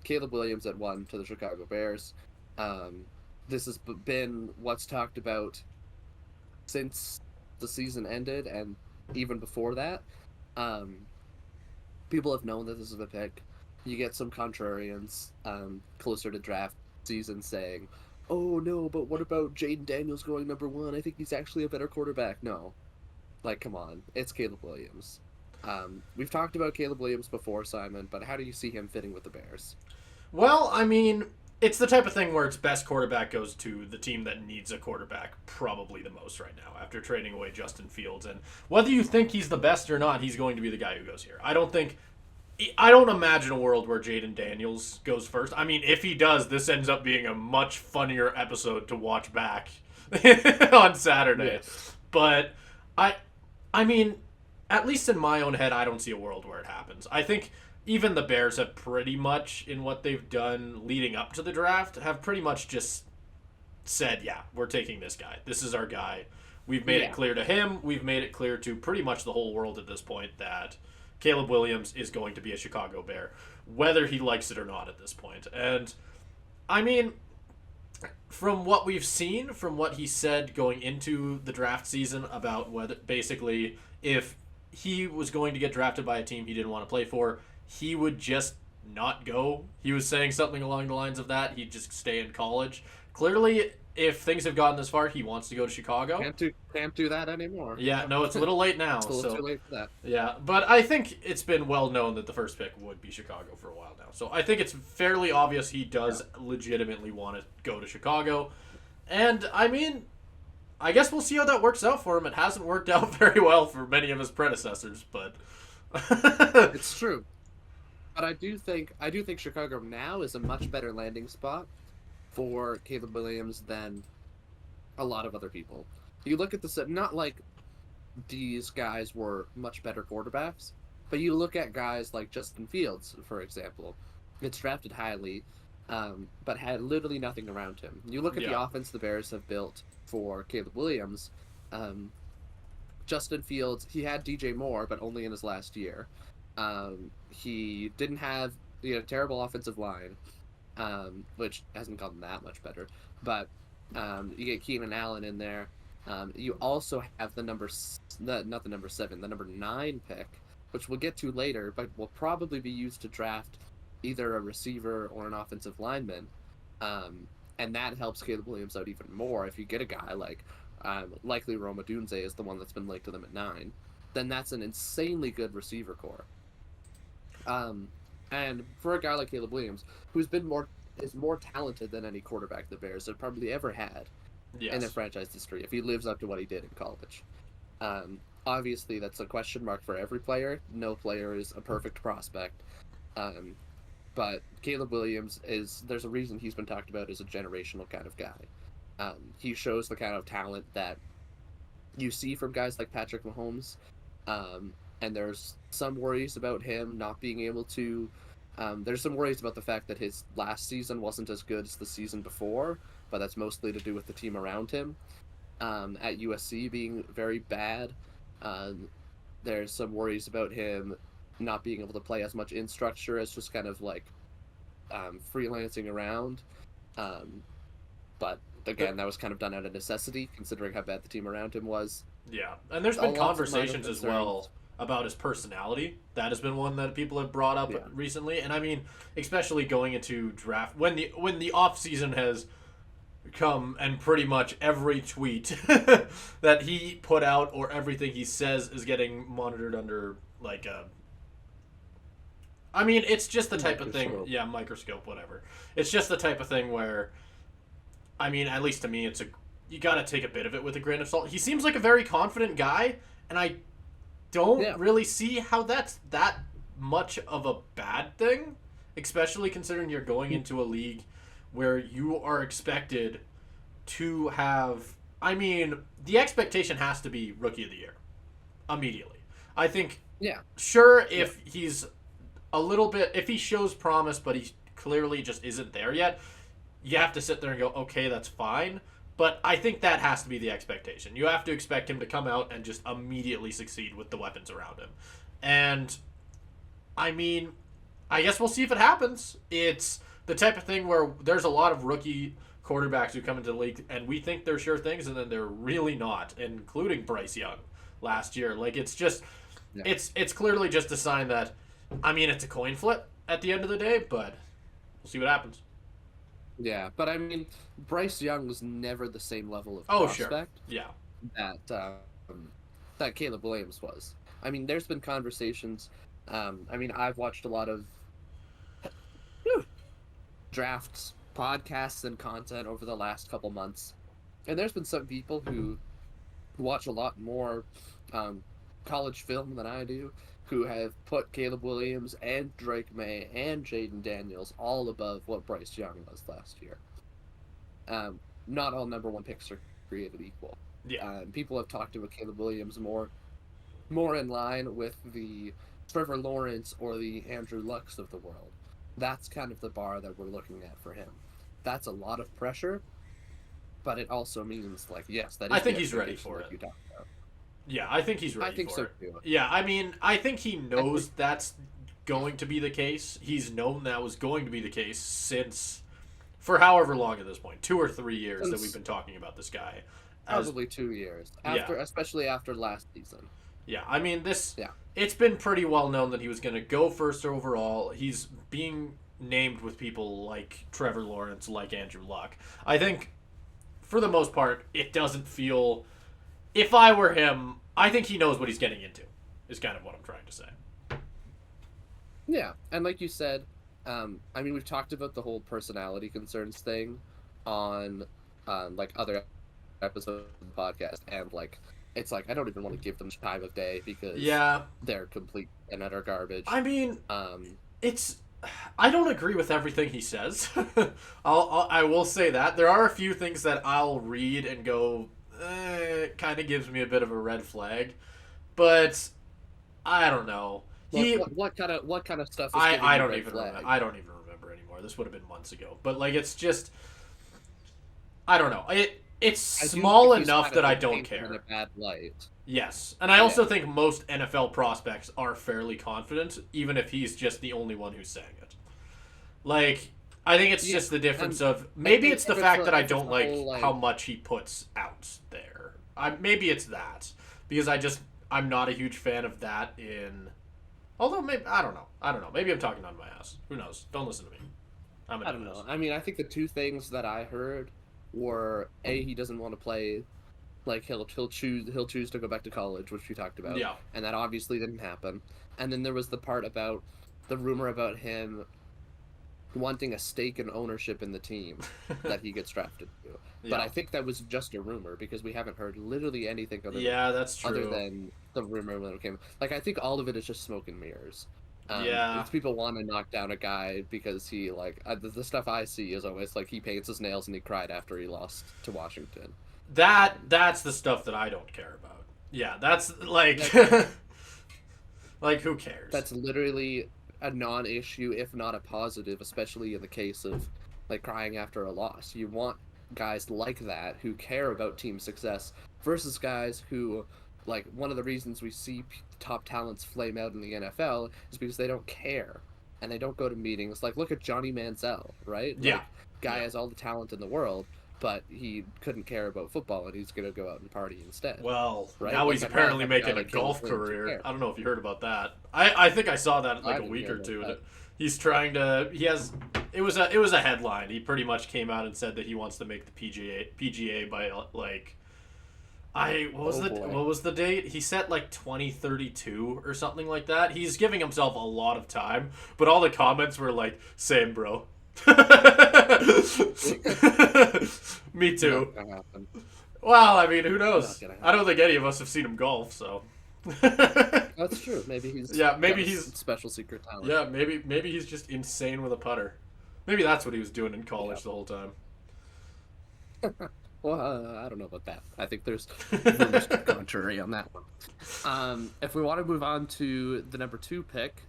Caleb Williams at 1 to the Chicago Bears. Um, this has been what's talked about since the season ended, and even before that. Um, People have known that this is a pick. You get some contrarians closer to draft season saying, "Oh no, but what about Jaden Daniels going number 1? I think he's actually a better quarterback." No, like come on, it's Caleb Williams. We've talked about Caleb Williams before, Simon, but how do you see him fitting with the Bears? Well, I mean, it's the type of thing where its best quarterback goes to the team that needs a quarterback probably the most right now after trading away Justin Fields. And whether you think he's the best or not, he's going to be the guy who goes here. I don't imagine a world where Jaden Daniels goes first. I mean, if he does, this ends up being a much funnier episode to watch back on Saturday. Yes. But I I mean, at least in my own head, I don't see a world where it happens. I think even the Bears have pretty much, in what they've done leading up to the draft, have pretty much just said, yeah, we're taking this guy. This is our guy. We've made it Yeah. clear to him. We've made it clear to pretty much the whole world at this point that Caleb Williams is going to be a Chicago Bear, whether he likes it or not at this point. And I mean, from what we've seen, from what he said going into the draft season about whether basically if he was going to get drafted by a team he didn't want to play for, he would just not go. He was saying something along the lines of that. He'd just stay in college. Clearly, if things have gotten this far, he wants to go to Chicago. Can't do that anymore. Yeah, no, it's a little late now. It's a little too So late for that. yeah, but I think it's been well known that the first pick would be Chicago for a while now. So I think it's fairly obvious he Yeah. does legitimately want to go to Chicago. And I mean, I guess we'll see how that works out for him. It hasn't worked out very well for many of his predecessors, but It's true. But I do think Chicago now is a much better landing spot for Caleb Williams than a lot of other people. You look at the not like these guys were much better quarterbacks, but you look at guys like Justin Fields, for example. It's drafted highly, but had literally nothing around him. You look at yeah, the offense the Bears have built for Caleb Williams. Um, Justin Fields, he had DJ Moore, but only in his last year. He didn't have a terrible offensive line, which hasn't gotten that much better. But you get Keenan Allen in there. You also have not the number 7, the number 9 pick, which we'll get to later, but will probably be used to draft either a receiver or an offensive lineman. Um, and that helps Caleb Williams out even more if you get a guy like likely Roma Dunze is the one that's been linked to them at 9. Then that's an insanely good receiver core. Um, and for a guy like Caleb Williams, who's been more is more talented than any quarterback the Bears have probably ever had in their yes, franchise history, if he lives up to what he did in college. Obviously, that's a question mark for every player. No player is a perfect prospect. Um, but Caleb Williams is, there's a reason he's been talked about as a generational kind of guy. He shows the kind of talent that you see from guys like Patrick Mahomes. And there's some worries about him not being able to. There's some worries about the fact that his last season wasn't as good as the season before, but that's mostly to do with the team around him. At USC being very bad. Um, there's some worries about him not being able to play as much in structure as just kind of like freelancing around. Um, but The- again, that was kind of done out of necessity, considering how bad the team around him was. yeah. And there's been Lots of minor conversations as concerns. well about his personality. That has been one that people have brought up Yeah, recently. And I mean, especially going into draft when the off season has come and pretty much every tweet that he put out or everything he says is getting monitored under like a I mean, it's just the type of thing, microscope. yeah, microscope, whatever. It's just the type of thing where, I mean, at least to me, you got to take a bit of it with a grain of salt. He seems like a very confident guy, and I don't Yeah, really see how that's that much of a bad thing, especially considering you're going into a league where you are expected to have. I mean, the expectation has to be rookie of the year immediately. I think, yeah, sure, yeah. if he's a little bit, if he shows promise, but he clearly just isn't there yet, you have to sit there and go, okay, that's fine. But I think that has to be the expectation. You have to expect him to come out and just immediately succeed with the weapons around him. And I mean, I guess we'll see if it happens. It's the type of thing where there's a lot of rookie quarterbacks who come into the league and we think they're sure things and then they're really not, including Bryce Young last year. Like it's just Yeah. it's clearly just a sign that I mean it's a coin flip at the end of the day, but we'll see what happens. Yeah, but I mean, Bryce Young was never the same level of Oh sure. prospect Yeah. that that Caleb Williams was. I mean, there's been conversations. I mean, I've watched a lot of drafts, podcasts, and content over the last couple months, and there's been some people who watch a lot more college film than I do, who have put Caleb Williams and Drake May and Jaden Daniels all above what Bryce Young was last year. Not all number one picks are created equal. Yeah. People have talked about Caleb Williams more in line with the Trevor Lawrence or the Andrew Lucks of the world. That's kind of the bar that we're looking at for him. That's a lot of pressure, but it also means like yes, that is I think the he's ready expectation for that it. you talked about. Yeah, I think he's ready I think for so it. too. Yeah, I mean, I think he knows that's going to be the case. He's known that was going to be the case since for however long at this point, 2 or 3 years that we've been talking about this guy. Probably 2 years after, especially after last season. Yeah, I mean this. Yeah. It's been pretty well known that he was going to go first overall. He's being named with people like Trevor Lawrence, like Andrew Luck. I think, for the most part, it doesn't feel. If I were him, I think he knows what he's getting into. Is kind of what I'm trying to say. Yeah, and like you said, I mean, we've talked about the whole personality concerns thing on like other episodes of the podcast, and like it's like I don't even want to give them time of day because Yeah, they're complete and utter garbage. I mean, Um, it's. I don't agree with everything he says. I will say that there are a few things that I'll read and go, it kind of gives me a bit of a red flag, but I don't know. He what kind of stuff? Is I giving you don't red even flag? remember. I don't even remember anymore. This would have been months ago. But like it's just I don't know. It's I do small think he's enough kind that of I don't painted in care. a bad light. Yes. And I also think most NFL prospects are fairly confident even if he's just the only one who's saying it. Like I think it's just the difference of maybe it's the fact that I don't like how much he puts out there. Maybe it's that because I'm not a huge fan of that in although maybe I don't know. Maybe I'm talking on my ass. Who knows? Don't listen to me. I'm a I don't know. I mean, I think the two things that I heard were he doesn't want to play, like he'll choose to go back to college, which we talked about. Yeah. And that obviously didn't happen. And then there was the part about the rumor about him wanting a stake in ownership in the team that he gets drafted to. But I think that was just a rumor because we haven't heard literally anything that's true. other than the rumor when it came. Like I think all of it is just smoke and mirrors. It's people want to knock down a guy because he like the stuff I see is always like he paints his nails and he cried after he lost to Washington. That's the stuff that I don't care about. Yeah, that's like like who cares? That's literally a non-issue, if not a positive, especially in the case of like crying after a loss. You want guys like that who care about team success versus guys who like one of the reasons we see top talents flame out in the NFL is because they don't care and they don't go to meetings. Like look at Johnny Manziel, right? Yeah. Like, guy has all the talent in the world, but he couldn't care about football and he's going to go out and party instead. Well, right? now Like, he's I'd apparently rather have making guy a like golf Caleb Williams who career. cares. I don't know if you heard about that. I think I saw that like a didn't week hear or about two. that. He's trying to. He has. It was a headline. He pretty much came out and said that he wants to make the PGA by like. What was the date? He set like 2032 or something like that. He's giving himself a lot of time, but all the comments were like, "Same, bro." Me too. Not gonna happen. Well, I mean, who knows? Not gonna happen. I don't think any of us have seen him golf, so. That's true. Maybe he's maybe got a he's special secret talent. Yeah, maybe he's just insane with a putter. Maybe that's what he was doing in college the whole time. Well, I don't know about that. I think there's rumors to the contrary on that one. If we want to move on to the number 2 pick,